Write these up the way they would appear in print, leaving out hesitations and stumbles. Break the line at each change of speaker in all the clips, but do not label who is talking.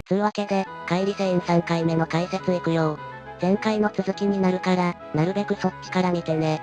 つうわけで、乖離戦3回目の解説いくよ。前回の続きになるから、なるべくそっちから見てね。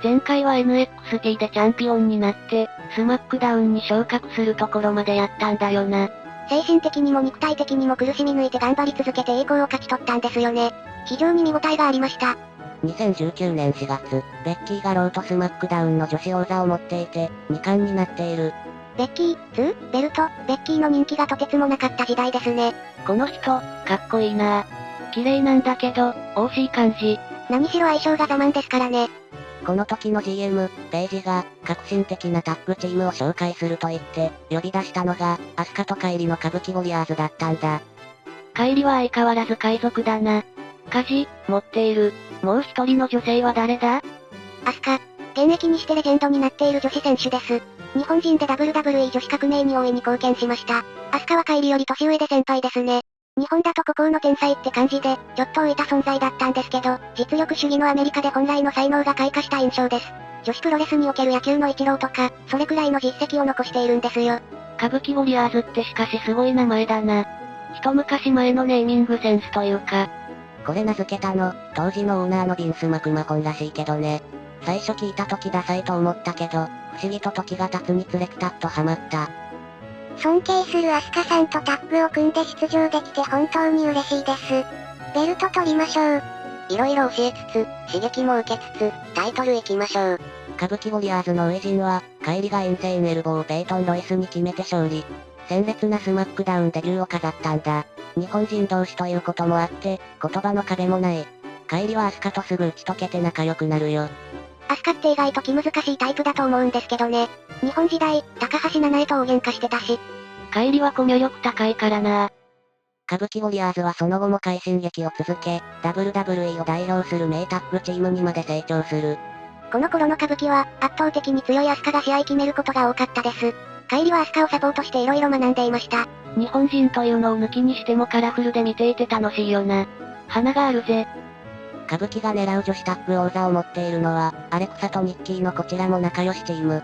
前回は NXT でチャンピオンになって、スマックダウンに昇格するところまでやったんだよな。
精神的にも肉体的にも苦しみ抜いて頑張り続けて栄光を勝ち取ったんですよね。非常に見応えがありました。
2019年4月、ベッキーがローとスマックダウンの女子王座を持っていて、2冠になっている。
ベッキー、2、ベルト、ベッキーの人気がとてつもなかった時代ですね。
この人、かっこいいな。綺麗なんだけど、惜しい感じ。
何しろ相性がザマンですからね。
この時の GM、ペイジが、革新的なタッグチームを紹介すると言って、呼び出したのが、アスカとカイリの歌舞伎ウォリアーズだったんだ。
カイリは相変わらず海賊だな。舵、持っている。もう一人の女性は誰だ？
アスカ。現役にしてレジェンドになっている女子選手です。日本人で WWE 女子革命に大いに貢献しました。アスカはカイリより年上で先輩ですね。日本だと孤高の天才って感じで、ちょっと浮いた存在だったんですけど、実力主義のアメリカで本来の才能が開花した印象です。女子プロレスにおける野球のイチローとか、それくらいの実績を残しているんですよ。
歌舞伎ウォリアーズってしかしすごい名前だな。一昔前のネーミングセンスというか。
これ名付けたの、当時のオーナーのビンス・マクマホンらしいけどね。最初聞いた時ダサいと思ったけど、不思議と時が経つにつれピタッとハマった。
尊敬するアスカさんとタッグを組んで出場できて本当に嬉しいです。ベルト取りましょう。
いろいろ教えつつ、刺激も受けつつ、タイトル行きましょう。歌舞伎ウォリアーズの初陣は、カイリがインセインエルボーをペイトン・ロイスに決めて勝利。鮮烈なスマックダウンデビューを飾ったんだ。日本人同士ということもあって、言葉の壁もない。カイリはアスカとすぐ打ち解けて仲良くなるよ。
アスカって意外と気難しいタイプだと思うんですけどね。日本時代、高橋七重と大喧嘩してたし。
カイリはコミュ力高いからな。
歌舞伎ウォリアーズはその後も快進撃を続け、WWE を代表する名タッグチームにまで成長する。
この頃の歌舞伎は、圧倒的に強いアスカが試合決めることが多かったです。カイリはアスカをサポートして色々学んでいました。
日本人というのを抜きにしてもカラフルで見ていて楽しいよな。花があるぜ。
歌舞伎が狙う女子タッグ王座を持っているのは、アレクサとニッキーのこちらも仲良しチーム。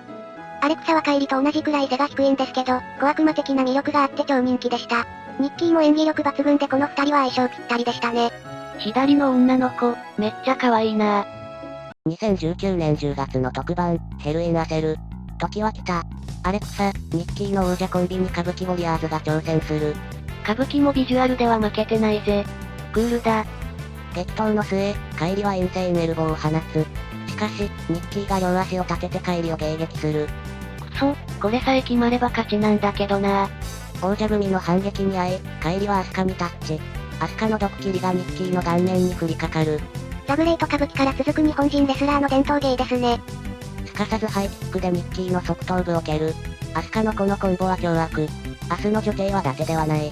アレクサはカイリと同じくらい背が低いんですけど、小悪魔的な魅力があって超人気でした。ニッキーも演技力抜群でこの二人は相性ぴったりでしたね。
左の女の子、めっちゃ可愛いな。
2019年10月の特番、ヘルインアセル。時は来た。アレクサ、ニッキーの王者コンビに歌舞伎ウォリアーズが挑戦する。
歌舞伎もビジュアルでは負けてないぜ。クールだ。
激闘の末、カイリはインセインエルボーを放つ。しかし、ニッキーが両足を立ててカイリを迎撃する。
くそ、これさえ決まれば勝ちなんだけどな。
王者組の反撃に遭い、カイリはアスカにタッチ。アスカのドッキリがニッキーの顔面に降りかかる。
ラブレイト歌舞伎から続く日本人レスラーの伝統芸ですね。
すかさずハイキックでニッキーの側頭部を蹴る。アスカのこのコンボは凶悪。明日の女帝は伊達ではない。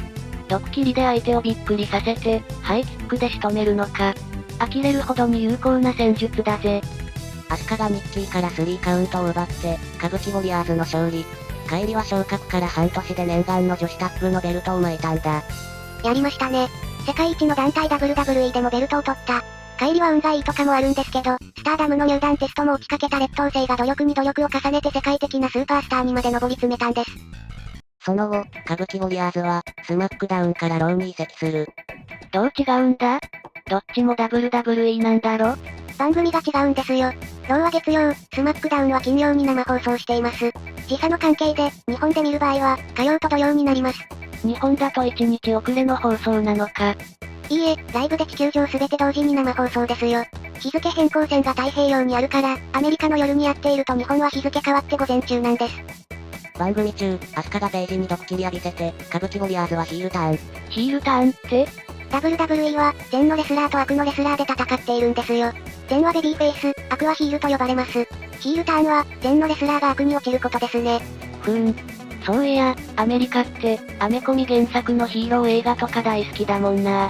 ドッキリで相手をびっくりさせて、ハイキックで仕留めるのか。呆れるほどに有効な戦術だぜ。
アスカがニッキーから3カウントを奪って、歌舞伎ウォリアーズの勝利。カイリは昇格から半年で念願の女子タッグのベルトを巻いたんだ。
やりましたね。世界一の団体 WWE でもベルトを取った。カイリは運がいいとかもあるんですけど、スターダムの入団テストも落ちかけた劣等生が努力に努力を重ねて世界的なスーパースターにまで上り詰めたんです。
その後、歌舞伎ウォリアーズは、スマックダウンからローに移籍する。
どう違うんだ？どっちも WWE なんだろ？
番組が違うんですよ。ローは月曜、スマックダウンは金曜に生放送しています。時差の関係で、日本で見る場合は、火曜と土曜になります。
日本だと1日遅れの放送なのか。
いいえ、ライブで地球上すべて同時に生放送ですよ。日付変更線が太平洋にあるから、アメリカの夜にやっていると日本は日付変わって午前中なんです。
番組中、アスカがページにドッキリ浴びせて、歌舞伎ウォリアーズはヒールターン。
ヒールターンって？
WWE は、善のレスラーと悪のレスラーで戦っているんですよ。善はベビーフェイス、悪はヒールと呼ばれます。ヒールターンは、善のレスラーが悪に落ちることですね。
そういや、アメリカって、アメコミ原作のヒーロー映画とか大好きだもんな。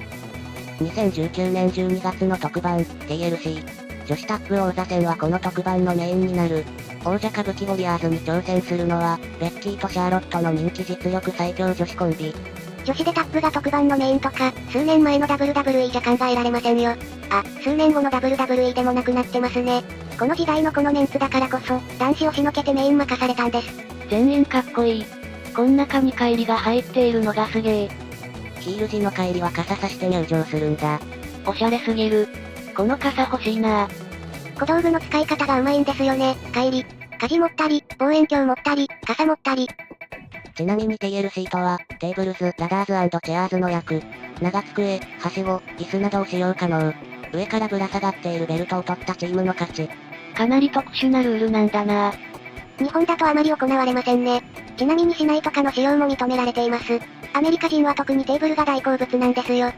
2019年12月の特番、TLC。女子タッグ王座戦はこの特番のメインになる。王者歌舞伎ウォリアーズに挑戦するのは、ベッキーとシャーロットの人気実力最強女子コンビ。
女子でタッグが特番のメインとか、数年前の WWE じゃ考えられませんよ。あ、数年後の WWE でもなくなってますね。この時代のこのメンツだからこそ、男子をしのけてメイン任されたんです。
全員かっこいい。こん中にカイリが入っているのがすげえ。
ヒール時の帰りは傘さして入場するんだ。
おしゃれすぎる。この傘欲しいな。
小道具の使い方がうまいんですよね。帰り。舵持ったり、望遠鏡持ったり、傘持ったり。
ちなみに TLC とは、テーブルズ、ラダーズ&チェアーズの略。長机、はしご、椅子などを使用可能。上からぶら下がっているベルトを取ったチームの勝ち。
かなり特殊なルールなんだな。
日本だとあまり行われませんね。ちなみに市内とかの使用も認められています。アメリカ人は特にテーブルが大好物なんですよ。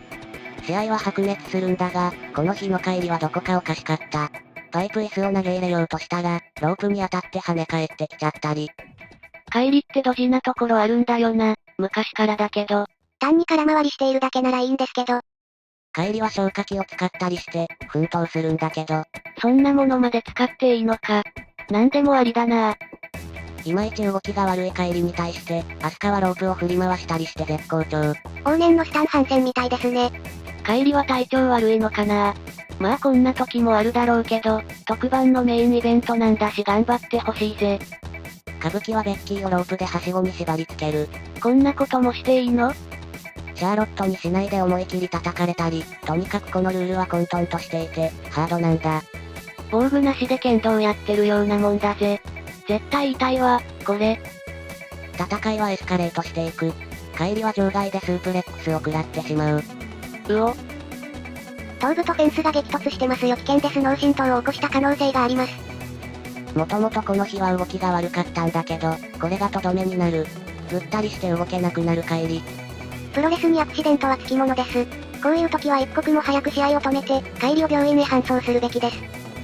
試合は白熱するんだが、この日の帰りはどこかおかしかった。パイプ椅子を投げ入れようとしたら、ロープに当たって跳ね返ってきちゃったり。
帰りってドジなところあるんだよな。昔からだけど。
単に空回りしているだけならいいんですけど。
帰りは消火器を使ったりして、奮闘するんだけど。
そんなものまで使っていいのか。なんでもありだな。
いまいち動きが悪い帰りに対して、アスカはロープを振り回したりして絶好調。
往年のスタンハンセンみたいですね。
帰りは体調悪いのかな。まあこんな時もあるだろうけど、特番のメインイベントなんだし頑張ってほしいぜ。
歌舞伎はベッキーをロープではしごに縛り付ける。
こんなこともしていいの？
シャーロットにしないで思い切り叩かれたり、とにかくこのルールは混沌としていて、ハードなんだ。
防具なしで剣道やってるようなもんだぜ。絶対痛いわ、これ。
戦いはエスカレートしていく。帰りは場外でスープレックスを食らってしまう。
うお。
頭部とフェンスが激突してますよ。危険です。脳震盪を起こした可能性があります。
もともとこの日は動きが悪かったんだけど、これがとどめになる。ぐったりして動けなくなる帰り。
プロレスにアクシデントはつきものです。こういう時は一刻も早く試合を止めて、帰りを病院へ搬送するべきです。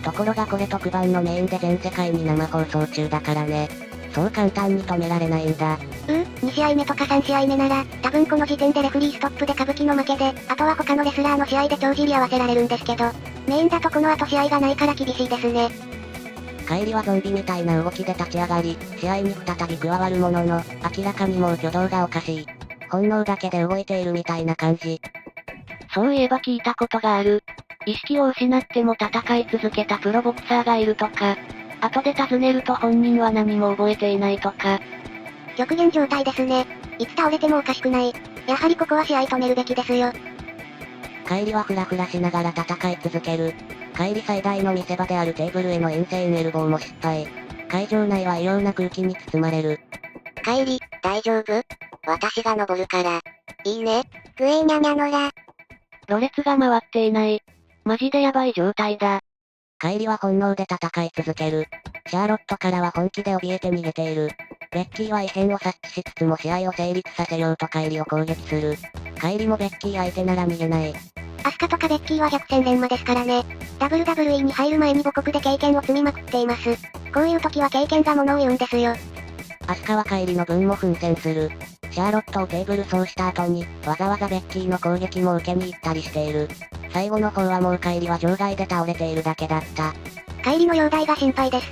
ところがこれ特番のメインで全世界に生放送中だからね。そう簡単に止められないんだ。
2試合目とか3試合目なら、多分この時点でレフリーストップで歌舞伎の負けで、あとは他のレスラーの試合で帳尻合わせられるんですけど、メインだとこの後試合がないから厳しいですね。
帰りはゾンビみたいな動きで立ち上がり、試合に再び加わるものの、明らかにもう挙動がおかしい。本能だけで動いているみたいな感じ。
そういえば聞いたことがある。意識を失っても戦い続けたプロボクサーがいるとか、後で尋ねると本人は何も覚えていないとか。
極限状態ですね。いつ倒れてもおかしくない。やはりここは試合止めるべきですよ。
帰りはフラフラしながら戦い続ける。帰り最大の見せ場であるテーブルへのインセインエルボーも失敗。会場内は異様な空気に包まれる。
帰り、大丈夫？私が登るから。いいね。グエーニャニャノラ。
ろれつが回っていない。マジでやばい状態だ。
帰りは本能で戦い続ける。シャーロットからは本気で怯えて逃げている。ベッキーは異変を察知しつつも試合を成立させようと帰りを攻撃する。帰りもベッキー相手なら逃げない。
アスカとかベッキーは百戦錬磨ですからね。WWE に入る前に母国で経験を積みまくっています。こういう時は経験が物を言うんですよ。
アスカは帰りの分も奮戦する。シャーロットをテーブル走した後に、わざわざベッキーの攻撃も受けに行ったりしている。最後の方はもう帰りは場外で倒れているだけだった。
帰りの容体が心配です。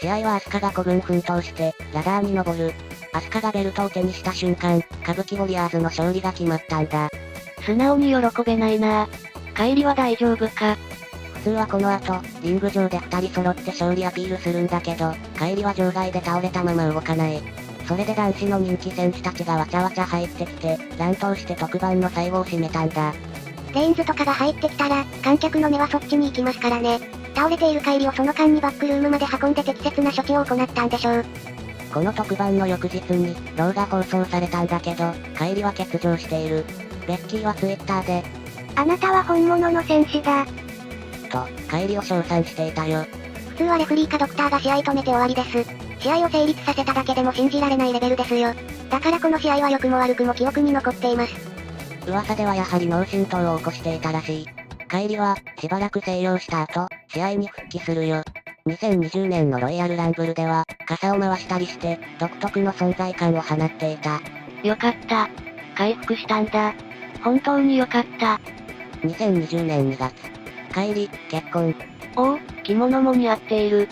試合はアスカが孤軍奮闘して、ラダーに登る。アスカがベルトを手にした瞬間、歌舞伎ウォリアーズの勝利が決まったんだ。
素直に喜べないな。帰りは大丈夫か。
普通はこの後、リング上で2人揃って勝利アピールするんだけど、帰りは場外で倒れたまま動かない。それで男子の人気選手たちがわちゃわちゃ入ってきて、乱闘して特番の最後を締めたんだ。
レインズとかが入ってきたら、観客の目はそっちに行きますからね。倒れている帰りをその間にバックルームまで運んで適切な処置を行ったんでしょう。
この特番の翌日に、ローが放送されたんだけど、帰りは欠場している。ベッキーはツイッターで、
あなたは本物の戦士だ。
と、帰りを称賛していたよ。
普通はレフリーかドクターが試合止めて終わりです。試合を成立させただけでも信じられないレベルですよ。だからこの試合は良くも悪くも記憶に残っています。
噂ではやはり脳震盪を起こしていたらしい。帰りは、しばらく静養した後、試合に復帰するよ。2020年のロイヤルランブルでは、傘を回したりして、独特の存在感を放っていた。
よかった。回復したんだ。本当によかった。
2020年2月。帰り、結婚。
おお、着物も似合っている。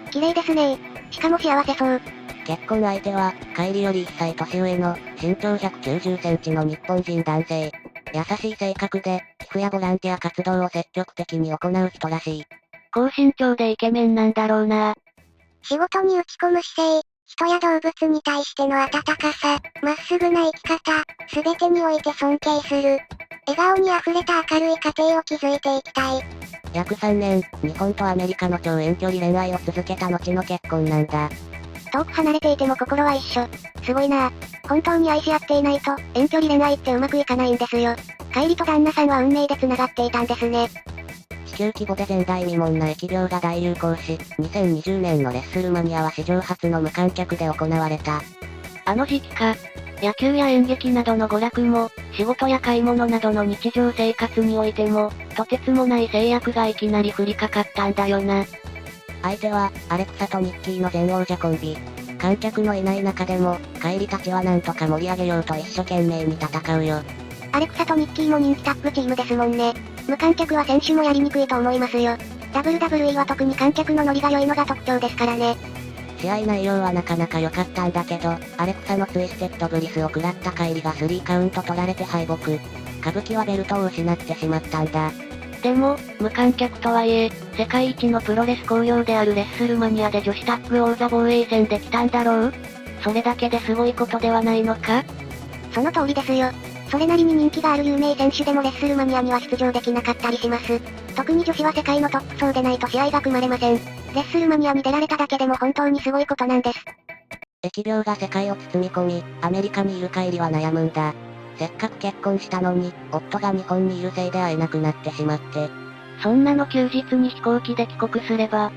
綺麗ですね。しかも幸せそう。
結婚相手は、帰りより1歳年上の、身長190センチの日本人男性。優しい性格で、寄付やボランティア活動を積極的に行う人らしい。
高身長でイケメンなんだろうな。
仕事に打ち込む姿勢、人や動物に対しての温かさ、まっすぐな生き方、すべてにおいて尊敬する。笑顔に溢れた明るい家庭を築いていきたい。
約3年、日本とアメリカの超遠距離恋愛を続けた後の結婚なんだ。
遠く離れていても心は一緒。すごいなぁ。本当に愛し合っていないと、遠距離恋愛ってうまくいかないんですよ。カイリと旦那さんは運命で繋がっていたんですね。
地球規模で前代未聞な疫病が大流行し、2020年のレッスルマニアは史上初の無観客で行われた。
あの時期か。野球や演劇などの娯楽も、仕事や買い物などの日常生活においても、とてつもない制約がいきなり降りかかったんだよな。
相手は、アレクサとニッキーの前王者コンビ。観客のいない中でも、カイリたちはなんとか盛り上げようと一生懸命に戦うよ。
アレクサとニッキーも人気タッグチームですもんね。無観客は選手もやりにくいと思いますよ。WWE は特に観客のノリが良いのが特徴ですからね。
試合内容はなかなか良かったんだけど、アレクサのツイステッドブリスを食らったカイリが3カウント取られて敗北。歌舞伎はベルトを失ってしまったんだ。
でも、無観客とはいえ、世界一のプロレス興行であるレッスルマニアで女子タッグ王座防衛戦できたんだろう？それだけですごいことではないのか？
その通りですよ。それなりに人気がある有名選手でもレッスルマニアには出場できなかったりします。特に女子は世界のトップ層でないと試合が組まれません。レッスルマニアに出られただけでも本当にすごいことなんです。
疫病が世界を包み込み、アメリカにいるカイリは悩むんだ。せっかく結婚したのに、夫が日本にいるせいで会えなくなってしまって。
そんなの休日に飛行機で帰国すれば、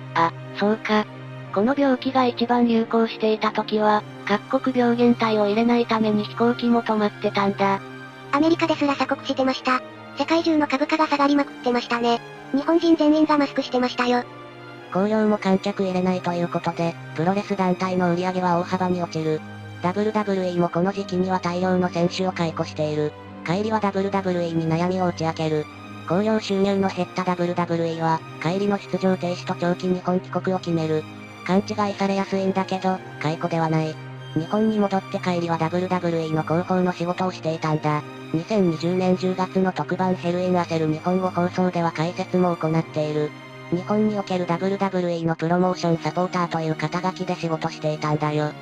そうか。この病気が一番流行していた時は、各国病原体を入れないために飛行機も止まってたんだ。
アメリカですら鎖国してました。世界中の株価が下がりまくってましたね。日本人全員がマスクしてましたよ。
興行も観客入れないということで、プロレス団体の売り上げは大幅に落ちる。WWE もこの時期には大量の選手を解雇している。カイリは WWE に悩みを打ち明ける。興行収入の減った WWE は、カイリの出場停止と長期日本帰国を決める。勘違いされやすいんだけど、解雇ではない。日本に戻ってカイリは WWE の広報の仕事をしていたんだ。2020年10月の特番ヘルインアセル日本語放送では解説も行っている。日本における WWE のプロモーションサポーターという肩書きで仕事していたんだよ。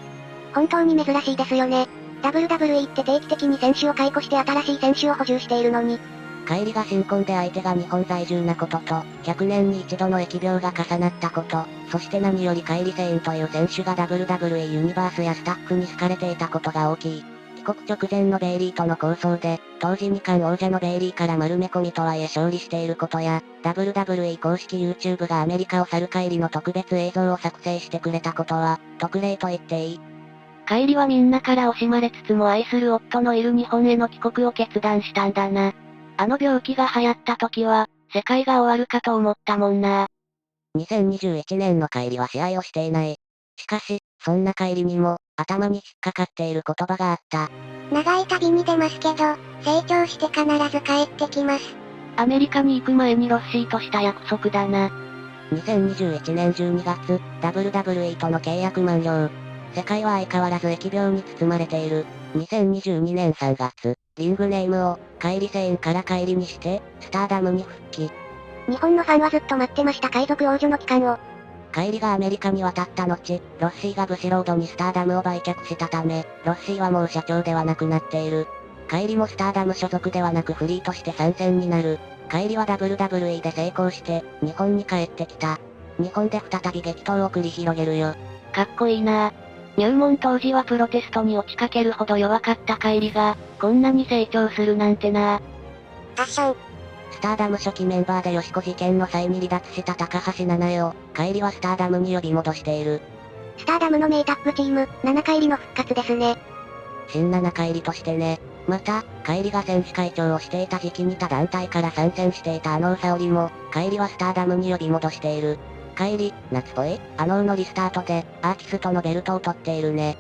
本当に珍しいですよね。WWE って定期的に選手を解雇して新しい選手を補充しているのに。
カイリが新婚で相手が日本在住なことと、100年に一度の疫病が重なったこと、そして何よりカイリ・セインという選手が WWE ユニバースやスタッフに好かれていたことが大きい。帰国直前のベイリーとの抗争で、当時2冠王者のベイリーから丸め込みとはいえ勝利していることや、WWE 公式 YouTube がアメリカを去るカイリの特別映像を作成してくれたことは、特例と言っていい。
カイリはみんなから惜しまれつつも愛する夫のいる日本への帰国を決断したんだな。あの病気が流行った時は、世界が終わるかと思ったもんな。
2021年のカイリは試合をしていない。しかし、そんなカイリにも、頭に引っかかっている言葉があった。
長い旅に出ますけど、成長して必ず帰ってきます。
アメリカに行く前にロッシーとした約束だな。
2021年12月、WWE との契約満了。世界は相変わらず疫病に包まれている。2022年3月、リングネームを、カイリ・セインからカイリにして、スターダムに復帰。
日本のファンはずっと待ってました海賊王女の帰還を。
カイリがアメリカに渡った後、ロッシーがブシロードにスターダムを売却したため、ロッシーはもう社長ではなくなっている。カイリもスターダム所属ではなくフリーとして参戦になる。カイリは WWE で成功して、日本に帰ってきた。日本で再び激闘を繰り広げるよ。
かっこいいな。入門当時はプロテストに落ちかけるほど弱かったカイリが、こんなに成長するなんてな。
ファッション。
スターダム初期メンバーで吉子事件の際に離脱した高橋七重を、カイリはスターダムに呼び戻している。
スターダムの名タッグチーム、7カイリの復活ですね。
新7カイリとしてね。また、カイリが選手会長をしていた時期に他団体から参戦していた沙織も、カイリはスターダムに呼び戻している。カイリ、夏っぽいのリスタートで、アーティストのベルトを取っているね。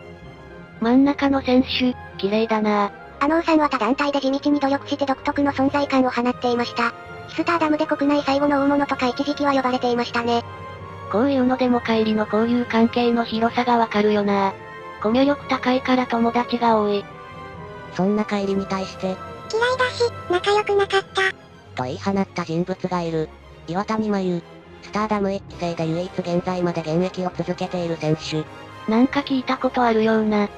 真ん中の選手、綺麗だな。
さんは他団体で地道に努力して独特の存在感を放っていました。スターダムで国内最後の大物とか一時期は呼ばれていましたね。
こういうのでもカイリの交友関係の広さがわかるよな。コミュ力高いから友達が多い。
そんなカイリに対して、嫌い
だし、仲良くなかった。
と言い放った人物がいる。岩谷真由。スターダム1期生で唯一現在まで現役を続けている選手。
なんか聞いたことあるような。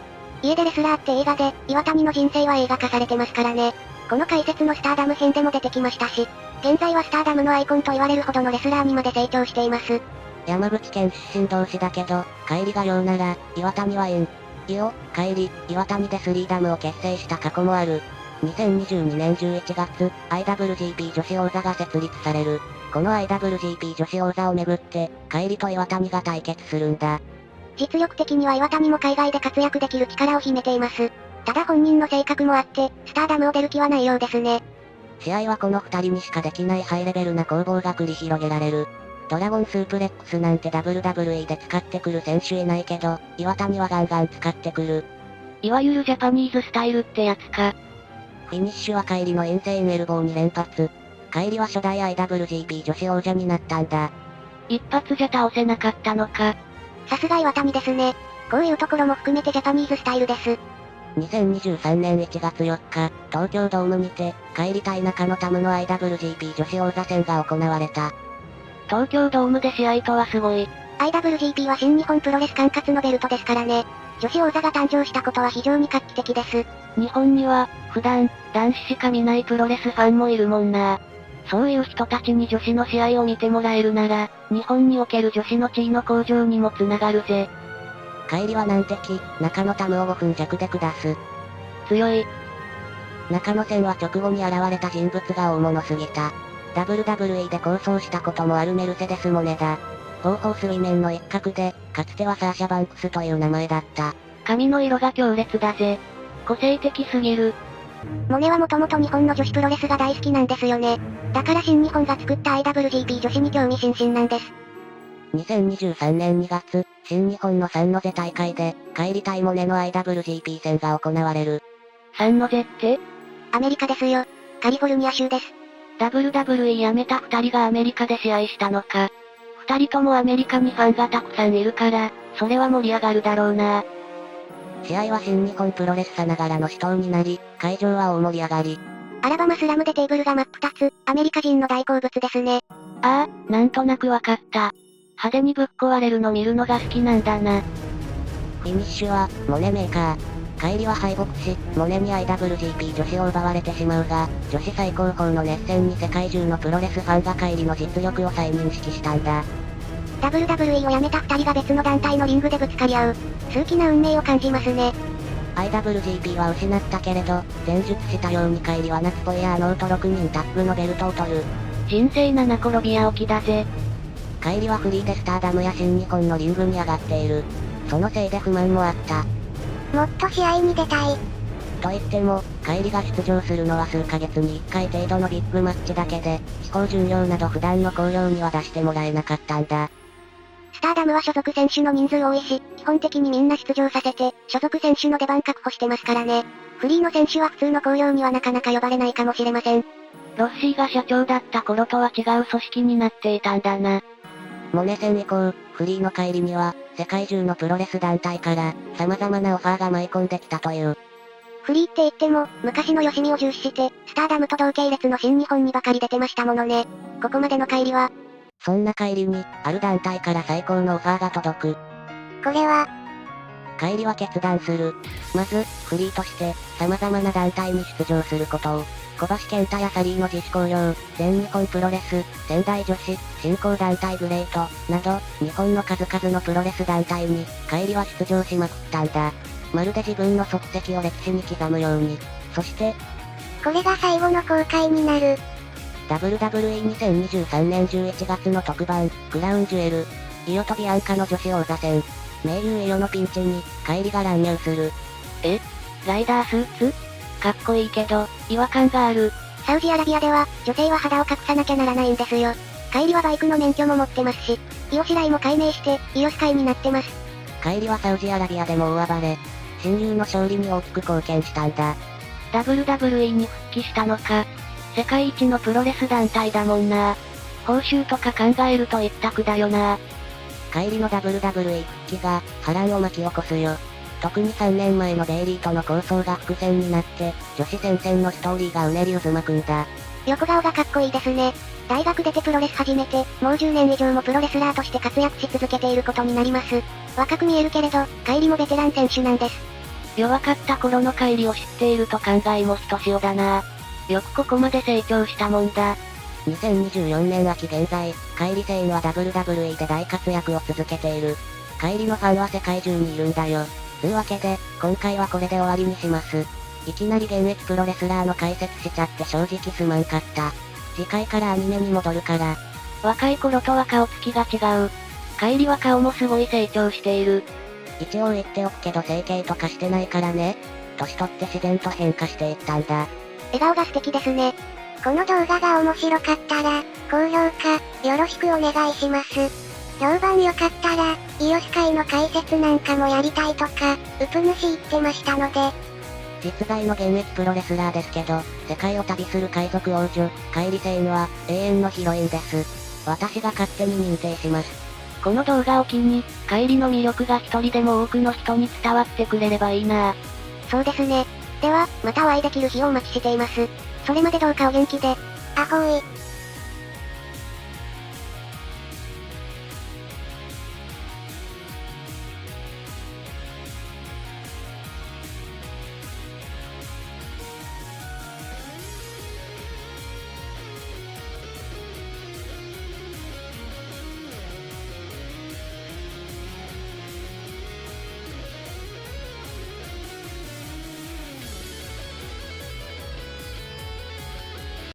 家でレスラーって映画で、岩谷の人生は映画化されてますからね。この解説のスターダム編でも出てきましたし、現在はスターダムのアイコンと言われるほどのレスラーにまで成長しています。
山口県出身同士だけど、帰りが陽なら、岩谷は縁。イオ、帰り、岩谷でスリーダムを結成した過去もある。2022年11月、IWGP 女子王座が設立される。この IWGP 女子王座をめぐって、帰りと岩谷が対決するんだ。
実力的には岩谷も海外で活躍できる力を秘めています。ただ本人の性格もあって、スターダムを出る気はないようですね。
試合はこの二人にしかできないハイレベルな攻防が繰り広げられる。ドラゴンスープレックスなんて WWE で使ってくる選手いないけど、岩谷はガンガン使ってくる。
いわゆるジャパニーズスタイルってやつか。
フィニッシュは帰りのインセインエルボーに連発。帰りは初代 IWGP 女子王者になったんだ。
一発じゃ倒せなかったのか。
さすが岩谷ですね。こういうところも含めてジャパニーズスタイルです。
2023年1月4日、東京ドームにて、帰り対中野タムの IWGP 女子王座戦が行われた。
東京ドームで試合とはすごい。
IWGP は新日本プロレス管轄のベルトですからね。女子王座が誕生したことは非常に画期的です。
日本には、普段、男子しか見ないプロレスファンもいるもんな。そういう人たちに女子の試合を見てもらえるなら、日本における女子の地位の向上にもつながるぜ。
帰りは難敵、中野タムを5分弱で下す。
強い。
中野戦は直後に現れた人物が大物すぎた。WWE で構想したこともあるメルセデス・モネだ。後方水面の一角で、かつてはサーシャ・バンクスという名前だった。
髪の色が強烈だぜ。個性的すぎる。
モネはもともと日本の女子プロレスが大好きなんですよね。だから新日本が作った IWGP 女子に興味津々なんです。
2023年2月、新日本のサンノゼ大会で、帰り対モネの IWGP 戦が行われる。
サンノゼって？
アメリカですよ。カリフォルニア州です。
WWE 辞めた二人がアメリカで試合したのか。二人ともアメリカにファンがたくさんいるから、それは盛り上がるだろうな。
試合は新日本プロレスさながらの死闘になり、会場は大盛り上がり。
アラバマスラムでテーブルが真っ二つ、アメリカ人の大好物ですね。
ああ、なんとなくわかった。派手にぶっ壊れるの見るのが好きなんだな。
フィニッシュは、モネメーカー。帰りは敗北し、モネに IWGP 女子を奪われてしまうが、女子最高峰の熱戦に世界中のプロレスファンが帰りの実力を再認識したんだ。
WWE を辞めた二人が別の団体のリングでぶつかり合う。数奇な運命を感じますね。
IWGP は失ったけれど、前述したように帰りは夏ポイヤーノーと6人タッグのベルトを取る。
人生七転び八起きだぜ。
帰りはフリーでスターダムや新日本のリングに上がっている。そのせいで不満もあった。
もっと試合に出たい。
と言っても、帰りが出場するのは数ヶ月に1回程度のビッグマッチだけで、地方巡業など普段の興行には出してもらえなかったんだ。
スターダムは所属選手の人数多いし、基本的にみんな出場させて、所属選手の出番確保してますからね。フリーの選手は普通の興行にはなかなか呼ばれないかもしれません。
ロッシーが社長だった頃とは違う組織になっていたんだな。
モネ戦以降、フリーの帰りには、世界中のプロレス団体から、様々なオファーが舞い込んできたという。
フリーって言っても、昔のよしみを重視して、スターダムと同系列の新日本にばかり出てましたものね。ここまでの帰りは。
そんな帰りに、ある団体から最高のオファーが届く。
これは、
帰りは決断する。まず、フリーとして、様々な団体に出場することを。小橋健太やサリーの自主興行、全日本プロレス、仙台女子、新興団体グレート、など、日本の数々のプロレス団体に、帰りは出場しまくったんだ。まるで自分の足跡を歴史に刻むように。そして、
これが最後の公開になる。
WWE2023 年11月の特番、クラウンジュエル。イオとビアンカの女子王座戦。盟友イオのピンチに、帰りが乱入する。
え？ライダースーツ？かっこいいけど、違和感がある。
サウジアラビアでは、女性は肌を隠さなきゃならないんですよ。帰りはバイクの免許も持ってますし、イオシライも改名して、イオス会になってます。
帰りはサウジアラビアでも大暴れ。親友の勝利に大きく貢献したんだ。
WWE に復帰したのか。世界一のプロレス団体だもんな。報酬とか考えると一択だよな。
帰りの WWE 復帰が波乱を巻き起こすよ。特に3年前のデイリーとの構想が伏線になって、女子戦線のストーリーがうねり渦巻くんだ。
横顔がかっこいいですね。大学出てプロレス始めて、もう10年以上もプロレスラーとして活躍し続けていることになります。若く見えるけれど、カイリもベテラン選手なんです。
弱かった頃のカイリを知っていると考えもひとしおだな。よくここまで成長したもんだ。
2024年秋現在、カイリ・セインは WWE で大活躍を続けている。カイリのファンは世界中にいるんだよ。つうわけで、今回はこれで終わりにします。いきなり現役プロレスラーの解説しちゃって正直すまんかった。次回からアニメに戻るから。
若い頃とは顔つきが違う。カイリは顔もすごい成長している。
一応言っておくけど整形とかしてないからね。年取って自然と変化していったんだ。
笑顔が素敵ですね。この動画が面白かったら、高評価、よろしくお願いします。評判良かったら、イオシ界の解説なんかもやりたいとか、うぷ主言ってましたので。
実在の現役プロレスラーですけど、世界を旅する海賊王女、カイリ・セインは、永遠のヒロインです。私が勝手に認定します。
この動画を機に、カイリの魅力が一人でも多くの人に伝わってくれればいいな。
そうですね。では、またお会いできる日をお待ちしています。それまでどうかお元気で。アホーイ。